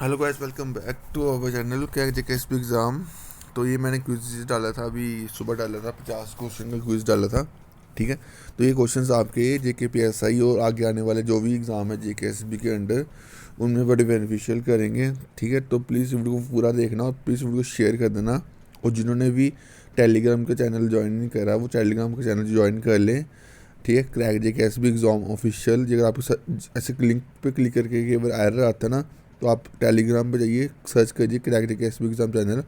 Hello guys, welcome back to our channel क्या JKSP exam. तो ये मैंने क्विज डाला था, अभी सुबह डाला था, 50 क्वेश्चन का क्विज डाला था। ठीक है। तो ये क्वेश्चंस आपके जेकेपीएसआई और आगे आने वाले जो भी एग्ज़ाम है जेकेएसबी के अंडर, उनमें बड़े बेनिफिशियल करेंगे। ठीक है। तो प्लीज़ वीडियो को पूरा देखना और प्लीज़ वीडियो को शेयर कर देना। और जिन्होंने भी टेलीग्राम का चैनल ज्वाइन नहीं करा वो टेलीग्राम का चैनल ज्वाइन कर लें। ठीक है। क्रैक जेकेएसबी एग्ज़ाम ऑफिशियल, अगर आपको ऐसे लिंक पे क्लिक करके एक बार एरर आता है ना, तो आप टेलीग्राम पे जाइए, सर्च करिए क्रैक जेकेएसबी एग्ज़ाम चैनल।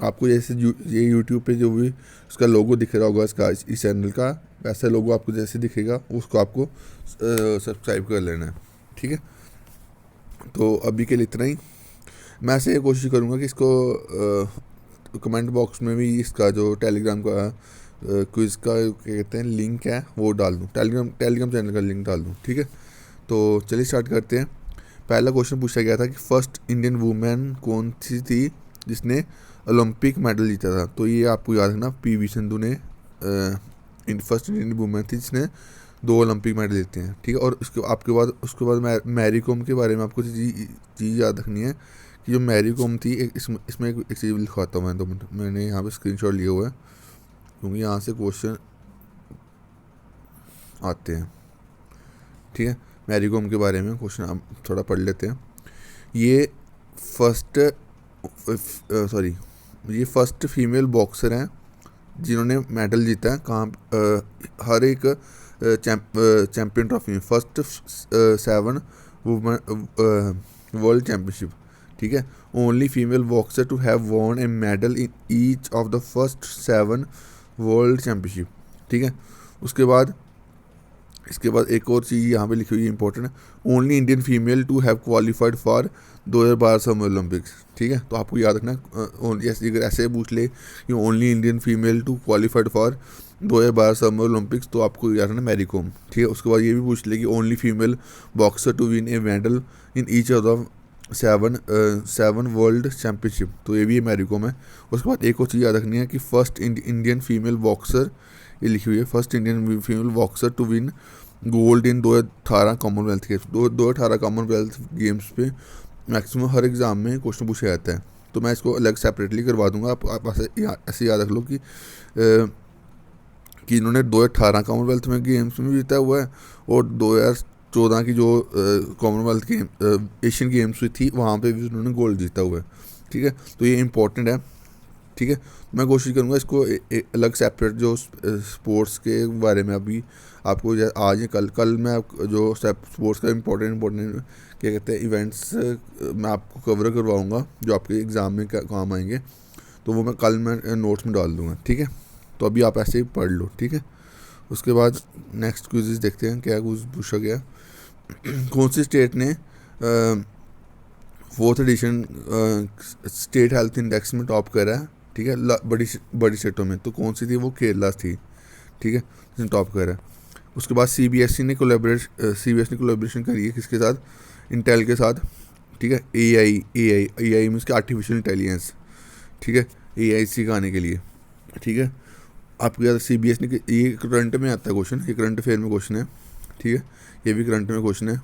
आपको जैसे ये यूट्यूब पे जो भी उसका लोगो दिख रहा होगा इसका, इस चैनल का वैसा लोगो आपको जैसे दिखेगा उसको आपको सब्सक्राइब कर लेना है। ठीक है। तो अभी के लिए इतना ही। मैं ऐसे कोशिश करूँगा कि इसको कमेंट बॉक्स में भी इसका जो टेलीग्राम का क्विज़ का क्या कहते हैं लिंक है वो डाल दूँ, टेलीग्राम चैनल का लिंक डाल दूँ। ठीक है। तो चलिए स्टार्ट करते हैं। पहला क्वेश्चन पूछा गया था कि फर्स्ट इंडियन वुमेन कौन सी थी जिसने ओलंपिक मेडल जीता था। तो ये आपको याद रखना, पीवी संधू ने फर्स्ट इंडियन वुमेन थी जिसने 2 ओलंपिक मेडल जीते हैं। ठीक है। और उसके बाद मैरी कॉम के बारे में आपको चीज़ याद रखनी है कि जो मैरी कॉम थी, इसमें एक चीज़ लिखवाता हूँ मैं, 2 मिनट, मैंने यहाँ पे स्क्रीनशॉट लिया हुआ है क्योंकि यहाँ से क्वेश्चन आते हैं। ठीक है। मैरी कॉम के बारे में क्वेश्चन हम थोड़ा पढ़ लेते हैं। ये फर्स्ट सॉरी ये फर्स्ट फीमेल बॉक्सर हैं जिन्होंने मेडल जीता है कहाँ, हर एक चैम्पियन ट्रॉफी में, फर्स्ट 7 वर्ल्ड चैम्पियनशिप। ठीक है। Only female boxer to have won a medal in each of the first 7 world championship. ठीक है। उसके बाद इसके बाद एक और चीज़ यहाँ पे लिखी हुई है इंपॉर्टेंट है, only Indian female to have qualified for 2012 summer Olympics. ठीक है। तो आपको याद रखना, अगर ऐसे पूछ ले कि only Indian female to qualified for 2012 summer Olympics, तो आपको याद रखना मैरी कॉम। ठीक है। उसके बाद ये भी पूछ ले कि only female boxer to win a medal in each of the 7 world championship, तो ये भी मैरी कॉम है। उसके बाद एक और चीज़ याद रखनी है कि फर्स्ट इंडियन फीमेल बॉक्सर, ये लिखी हुई है, first Indian female boxer to win gold in 2018 Commonwealth games. 2018 Commonwealth games पे मैक्सिमम हर एग्ज़ाम में क्वेश्चन पूछा जाता है। तो मैं इसको अलग सेपरेटली करवा दूंगा। आप ऐसे याद रख लो कि इन्होंने 2018 कॉमनवेल्थ में गेम्स में जीता हुआ है और 2014 की जो कॉमनवेल्थ गेम एशियन गेम्स हुई थी वहाँ पे भी उन्होंने गोल्ड जीता हुआ है। ठीक है। तो ये इंपॉर्टेंट है। ठीक है। मैं कोशिश करूँगा इसको अलग सेपरेट जो स्पोर्ट्स के बारे में अभी आपको आज या कल मैं जो स्पोर्ट्स का इम्पोर्टेंट क्या कहते हैं इवेंट्स मैं आपको कवर करवाऊँगा जो आपके एग्ज़ाम में काम आएंगे, तो वो मैं नोट्स में डाल दूँगा। ठीक है। तो अभी आप ऐसे ही पढ़ लो। ठीक है। उसके बाद नेक्स्ट क्विज़ देखते हैं क्या कुछ पूछा गया। कौन सी स्टेट ने 4th edition state health index में टॉप करा है। ठीक है। बड़ी स्टेटों में तो कौन सी थी, वो केरला थी। ठीक है। जिसने टॉप करा है। उसके बाद सीबीएसई ने कोलैबोरेशन करी है किसके साथ, इंटेल के साथ। ठीक है। AI means artificial intelligence. ठीक है। एआई सिखाने के लिए। ठीक है। आपके याद सीबीएसई ने, ये करंट में आता है क्वेश्चन, ये करंट अफेयर में क्वेश्चन है। ठीक है। ये भी करंट में क्वेश्चन है।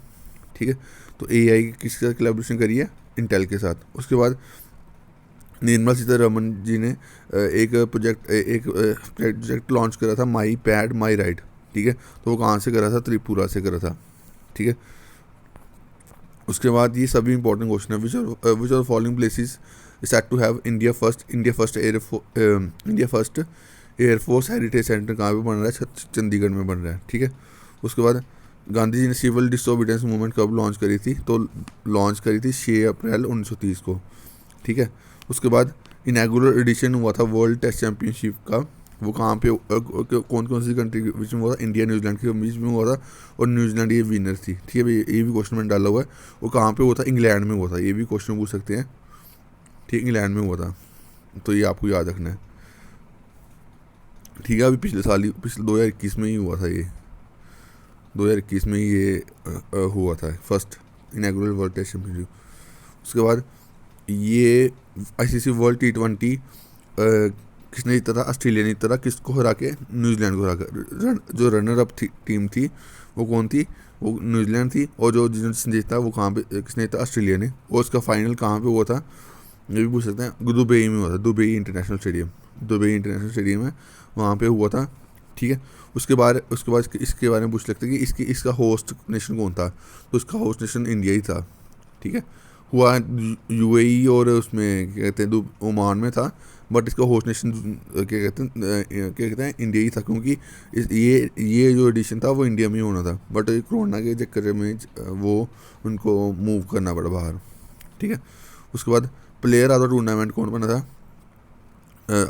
ठीक है। तो एआई किसके साथ कोलैबोरेशन करी है, इंटेल के साथ। उसके बाद निर्मला सीतारमन जी ने एक प्रोजेक्ट लॉन्च करा था, माई पैड माई राइट। ठीक है। तो वो कहाँ से करा था, त्रिपुरा से करा था। ठीक है। उसके बाद ये सभी इंपॉर्टेंट क्वेश्चन है, which are following places set to have India first air force heritage centre कहाँ पे बन रहा है, चंडीगढ़ में बन रहा है। ठीक है। उसके बाद गांधी जी ने सिविल डिसोबीडियंस मूवमेंट कब लॉन्च करी थी, तो लॉन्च करी थी 6 अप्रैल 1930 को। ठीक है। उसके बाद इनैगुरल एडिशन हुआ था वर्ल्ड टेस्ट चैम्पियनशिप का, वो कहाँ पे कौन कौन सी कंट्री के बीच में हुआ था, इंडिया न्यूजीलैंड के बीच में हुआ था और न्यूजीलैंड ये विनर थी। ठीक है। ये भी क्वेश्चन मैंने डाला हुआ है, वो कहाँ पे हुआ था, इंग्लैंड में हुआ था। ये भी क्वेश्चन पूछ सकते हैं। ठीक, इंग्लैंड में हुआ था, तो ये आपको याद रखना है। ठीक है। अभी पिछले 2021 में ही हुआ था, ये 2021 में ही ये हुआ था फर्स्ट इनैगुरल वर्ल्ड टेस्ट चैम्पियनशिप। उसके बाद ये आईसीसी वर्ल्ड T20 किसने जीता था? ऑस्ट्रेलिया ने जीता था। किसको हरा के? न्यूजीलैंड को हरा कर। जो रनर अप टीम थी वो कौन थी? वो न्यूजीलैंड थी। और जो जिसने जीता वो कहाँ पे, किसने जीता? ऑस्ट्रेलिया ने। और उसका फाइनल कहाँ पे हुआ था ये भी पूछ सकते हैं। दुबई में हुआ था, Dubai international stadium. Dubai international stadium है, वहाँ पे हुआ था। ठीक है। उसके बाद इसके बारे में पूछ सकते हैं कि इसका होस्ट नेशन कौन था? तो इसका होस्ट नेशन इंडिया ही था। ठीक है। हुआ यूएई और उसमें क्या कहते हैं ओमान में था, बट इसका होस्ट नेशन क्या कहते हैं इंडिया ही था, क्योंकि ये जो एडिशन था वो इंडिया में ही होना था, बट कोरोना के चक्कर में वो उनको मूव करना पड़ा बाहर। ठीक है। उसके बाद प्लेयर ऑफ द टूर्नामेंट कौन बना था?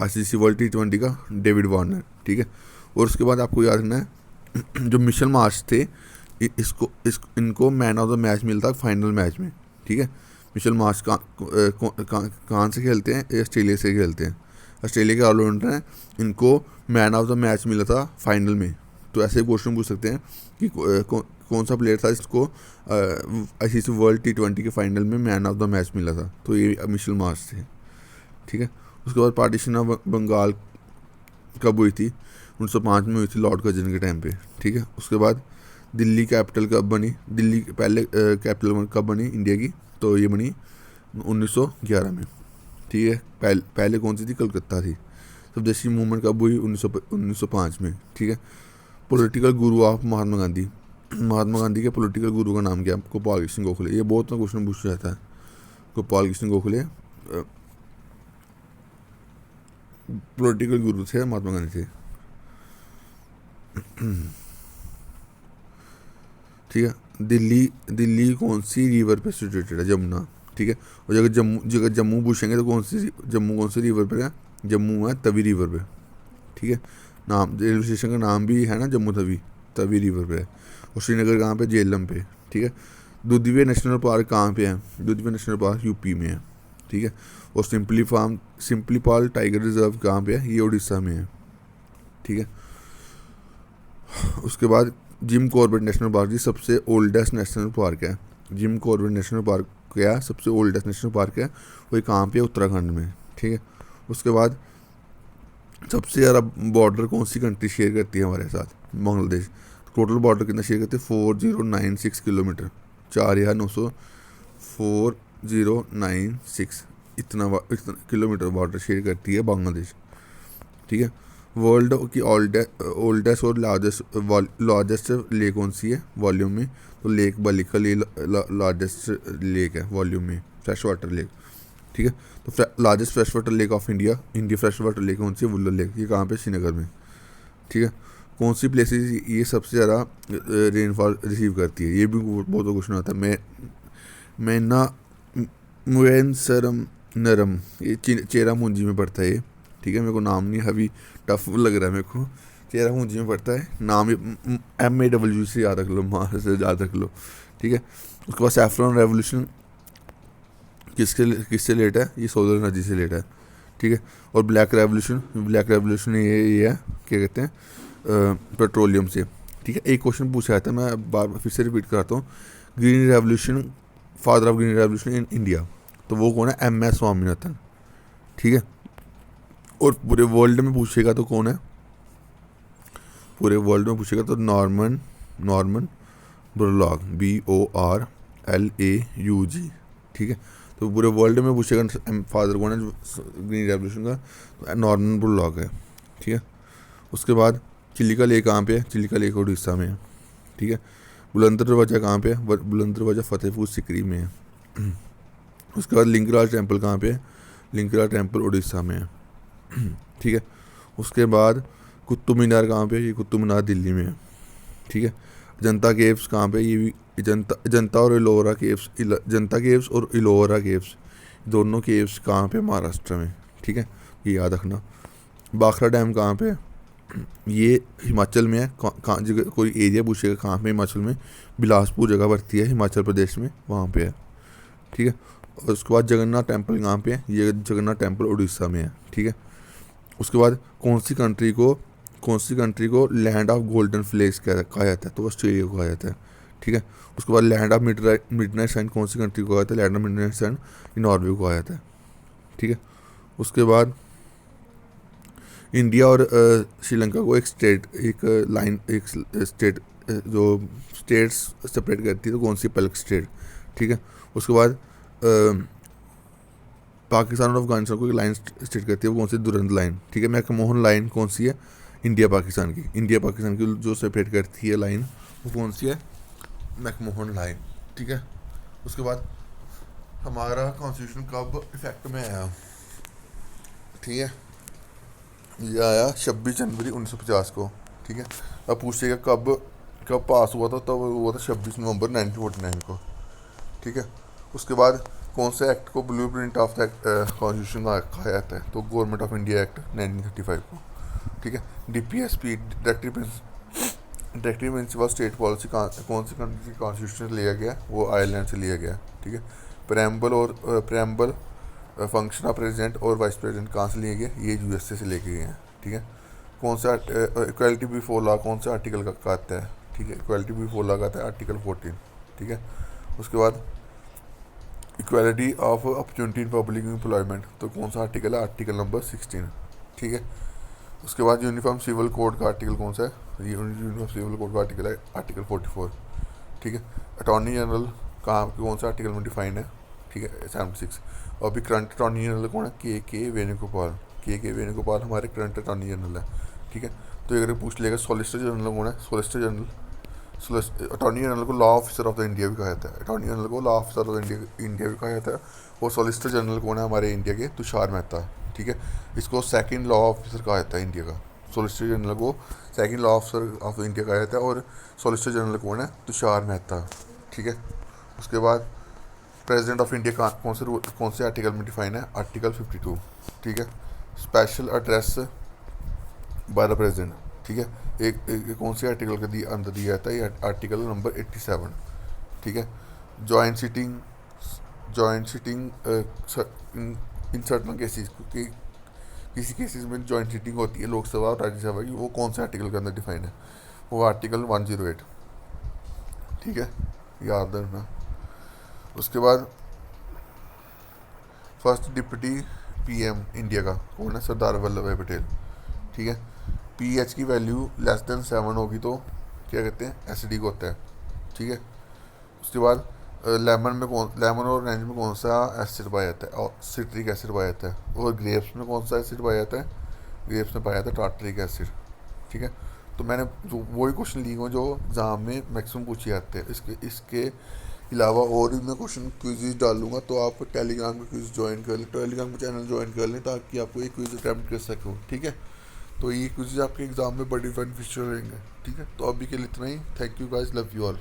आईसीसी वर्ल्ड T20 का डेविड वार्नर। ठीक है। और उसके बाद आपको याद रखना है जो मिशेल मार्श थे इनको मैन ऑफ द मैच मिलता फाइनल मैच में। ठीक है। मिशेल मार्श कहाँ से खेलते हैं? ऑस्ट्रेलिया से खेलते हैं। ऑस्ट्रेलिया के ऑलराउंडर हैं, इनको मैन ऑफ द मैच मिला था फाइनल में। तो ऐसे क्वेश्चन पूछ सकते हैं कि कौन सा प्लेयर था जिसको आईसीसी वर्ल्ड T20 के फाइनल में मैन ऑफ द मैच मिला था? तो ये मिशेल मार्श थे। ठीक है। उसके बाद पार्टीशन ऑफ बंगाल कब हुई थी? 1905 में हुई थी, लॉर्ड कर्जन के टाइम पे। ठीक है। उसके बाद दिल्ली कैपिटल कब बनी? दिल्ली पहले कैपिटल कब बनी इंडिया की? तो ये बनी 1911 में। ठीक है। पहले कौन सी थी? कलकत्ता थी। स्वदेशी मूवमेंट कब हुई? 1905 में। ठीक है। Political Guru of Mahatma Gandhi. Mahatma Gandhi के पॉलिटिकल गुरु का नाम क्या है? गोपाल कृष्ण गोखले। ये बहुत ना क्वेश्चन पूछा जाता है। गोपाल कृष्ण गोखले पॉलिटिकल गुरु थे, महात्मा गांधी थे। ठीक है। दिल्ली कौन सी रिवर पे सिचुएटेड है? यमुना। ठीक है। और जगह जम्मू पूछेंगे तो कौन सी रिवर पे है? जम्मू है तवी रिवर पे। ठीक है। नाम रेलवे स्टेशन का नाम भी है ना, जम्मू तवी रिवर पे है। और श्रीनगर कहाँ पे? झेलम पे। ठीक है। दुधवे नेशनल पार्क कहाँ पे है? दुधवे नेशनल पार्क यूपी में है। ठीक है। और सिंपली पाल टाइगर रिजर्व कहाँ पे है? ये उड़ीसा में है। ठीक है। उसके बाद जिम कॉर्बेट नेशनल पार्क जी सबसे ओल्डेस्ट नेशनल पार्क है। जिम कॉर्बेट नेशनल पार्क क्या सबसे ओल्डेस्ट नेशनल पार्क है? वही कहाँ पे? उत्तराखंड में। ठीक है। उसके बाद सबसे ज़्यादा बॉर्डर कौन सी कंट्री शेयर करती है हमारे साथ? बांग्लादेश। टोटल बॉर्डर कितना शेयर करती है? 4096 किलोमीटर। 4096 इतना किलोमीटर बॉर्डर शेयर करती है बांग्लादेश। ठीक है। वर्ल्ड की ओल्डेस्ट और लार्जेस्ट लेक कौन सी है वॉल्यूम में? तो लेक बलिकल ये लार्जेस्ट लेक है वॉल्यूम में, फ्रेश वाटर लेक। ठीक है। तो largest fresh water lake of India fresh water lake कौन सी है? वुल्लर लेक। ये कहाँ पे? श्रीनगर में। ठीक है। कौन सी प्लेसेस ये सबसे ज़्यादा रेनफॉल रिसीव करती है? ये भी बहुत क्वेश्चन आता है। मैना मुएनसरम नरम, ये चेरापूंजी में पड़ता है ये। ठीक है। मेरे को नाम नहीं अभी टफ लग रहा है मेरे को। चेरापूंजी में पड़ता है नाम, MAW से याद रख लो, माँ से याद रख लो। ठीक है। उसके बाद सैफ्रॉन रेवोल्यूशन किससे लेट है? ये सोलर एनर्जी से लेट है। ठीक है। और ब्लैक रेवोल्यूशन ये है क्या कहते हैं? पेट्रोलियम से। ठीक है। एक क्वेश्चन पूछा जाता है, मैं बार फिर से रिपीट कराता हूँ। Green revolution, father of green revolution in India, तो वो कौन है? MS स्वामीनाथन। ठीक है। और पूरे वर्ल्ड में पूछेगा तो कौन है? पूरे वर्ल्ड में पूछेगा तो नॉर्मन बोरलॉग, BORLAUG। ठीक है। तो पूरे वर्ल्ड में पूछेगा फादर कौन है ग्रीन रेवोल्यूशन का? तो नॉर्मन बोरलॉग है। ठीक है। उसके बाद चिलिका लेक कहाँ पे है? चिलिका लेक उड़ीसा में है। ठीक है। बुलंद दरवाजा कहाँ पे है? बुलंद दरवाजा फतेहपुर सिकरी में है। उसके बाद लिंगराज टेम्पल कहाँ पे है? लिंगराज टेम्पल उड़ीसा में है। ठीक है। उसके बाद कुतुब मीनार कहाँ पे? ये कुतुब मीनार दिल्ली में है। ठीक है। जनता केव्स कहाँ पे? ये भी जनता और इलोरा केव्स, जनता केव्स और इलोरा केव्स, दोनों केव्स कहाँ पे? महाराष्ट्र में। ठीक है। ये याद रखना। बाखरा डैम कहाँ पे? ये हिमाचल में है। कहाँ जगह कोई एरिया पूछेगा कहाँ पे? हिमाचल में बिलासपुर जगह पड़ती है हिमाचल प्रदेश में, वहाँ पे है। ठीक है। और उसके बाद जगन्नाथ टेम्पल कहाँ पे है? ये जगन्नाथ टेम्पल उड़ीसा में है। ठीक है। उसके बाद कौन सी कंट्री को लैंड ऑफ गोल्डन फ्लेक्स कहा जाता है? तो ऑस्ट्रेलिया को कहा जाता है। ठीक है। उसके बाद लैंड ऑफ मिडनाइट सन कौन सी कंट्री को कहा जाता है? Land of midnight sun Norway को कहा जाता है। ठीक है। उसके बाद इंडिया और श्रीलंका को एक स्टेट, एक लाइन, एक स्टेट, जो स्टेट्स सेपरेट करती है तो कौन सी पल्क स्टेट, ठीक है। उसके बाद पाकिस्तान और अफगानिस्तान को एक लाइन स्टेट करती है, वो कौन सी, दुरंत लाइन, ठीक है। मैकमोहन लाइन कौन सी है, इंडिया पाकिस्तान की, इंडिया पाकिस्तान की जो सेपरेट करती है लाइन वो कौन सी है, मैकमोहन लाइन, ठीक है। उसके बाद हमारा कॉन्स्टिट्यूशन कब इफेक्ट में आया, ठीक है, ये आया 26 जनवरी 1950 को, ठीक है। अब पूछिएगा कब कब पास हुआ था, तब हुआ था 26 नवंबर 1949 को, ठीक है। उसके बाद कौन से एक्ट को blue print of the constitution कहा जाता है, तो गवर्नमेंट ऑफ इंडिया एक्ट 1935 को, ठीक है। DPSP directive principle state policy कौन सी कंट्री की कॉन्स्टिट्यूशन से लिया गया, वो आयरलैंड से लिया गया, ठीक है। प्रेम्बल फंक्शन ऑफ प्रेसिडेंट और वाइस प्रेसिडेंट कहाँ से लिए गए, ये USA से लेके गए हैं, ठीक है। कौन सा इक्वालिटी बिफोर लॉ कौन सा आर्टिकल का आता है, ठीक है, इक्वालिटी बिफोर लॉ का आता है आर्टिकल 14, ठीक है। उसके बाद equality of opportunity in public employment, तो कौन सा आर्टिकल है, आर्टिकल नंबर 16, ठीक है। उसके बाद यूनिफॉर्म सिविल कोड का आर्टिकल कौन सा है, यूनिफॉर्म सिविल कोड का आर्टिकल है आर्टिकल 44, ठीक है। अटॉर्नी जनरल कहाँ कौन सा आर्टिकल में डिफाइन है, ठीक है, 76। और अभी करंट अटॉर्नी जनरल कौन है, के वेणुगोपाल हमारे करंट अटॉर्नी जनरल है, ठीक है। तो अगर पूछ लेगा सॉलिसिटर जनरल कौन है, सॉलिसिटर जनरल, अटॉर्नी जनरल को law officer of the India भी कहा जाता है, अटॉर्नी जनरल को law officer of the India भी कहा जाता है। और सॉलिसिटर जनरल कौन है, हमारे इंडिया के तुषार मेहता, ठीक है। इसको सेकंड लॉ ऑफिसर कहा जाता है इंडिया का, सॉलिसिटर जनरल को second law officer of India कहा जाता है। और सॉलिसिटर जनरल कौन है, तुषार मेहता, ठीक है। उसके बाद प्रेसिडेंट ऑफ इंडिया कौन से आर्टिकल में डिफाइन है, आर्टिकल 52, ठीक है। Special address by the president, ठीक है, एक कौन से आर्टिकल के अंदर दिया जाता है, ये आर्टिकल नंबर 87, ठीक है। Joint sitting in certain cases, किसी केसेस में जॉइंट सिटिंग होती है लोकसभा और राज्यसभा की, वो कौन से आर्टिकल के अंदर डिफाइन है, वो आर्टिकल 108, ठीक है, याद रखना। उसके बाद फर्स्ट डिप्टी PM इंडिया का कौन है, सरदार वल्लभ भाई पटेल, ठीक है। pH की वैल्यू लेस देन 7 होगी तो क्या कहते हैं, एसिडिक होता है, ठीक है। उसके बाद लेमन और ऑरेंज में कौन सा एसिड पाया जाता है, और सिट्रिक एसिड पाया जाता है। और ग्रेप्स में कौन सा एसिड पाया जाता है, ग्रेप्स में पाया जाता है टार्टरिक एसिड, ठीक है। तो मैंने जो वही क्वेश्चन लिए हुए जो एग्ज़ाम में मैक्सिमम पूछे जाते हैं, इसके अलावा और भी मैं क्वेश्चन क्विज़ डालूंगा, तो आप टेलीग्राम का क्विज़ ज्वाइन कर लें, टेलीग्राम का चैनल ज्वाइन कर लें, ताकि आपको एक क्विज़ अटैम्प्ट कर सको, ठीक है। तो ये क्विज़ आपके एग्ज़ाम में बड़ी बेनिफिशियल रहेंगे, ठीक है। तो अभी के लिए इतना ही, thank you guys, love you all.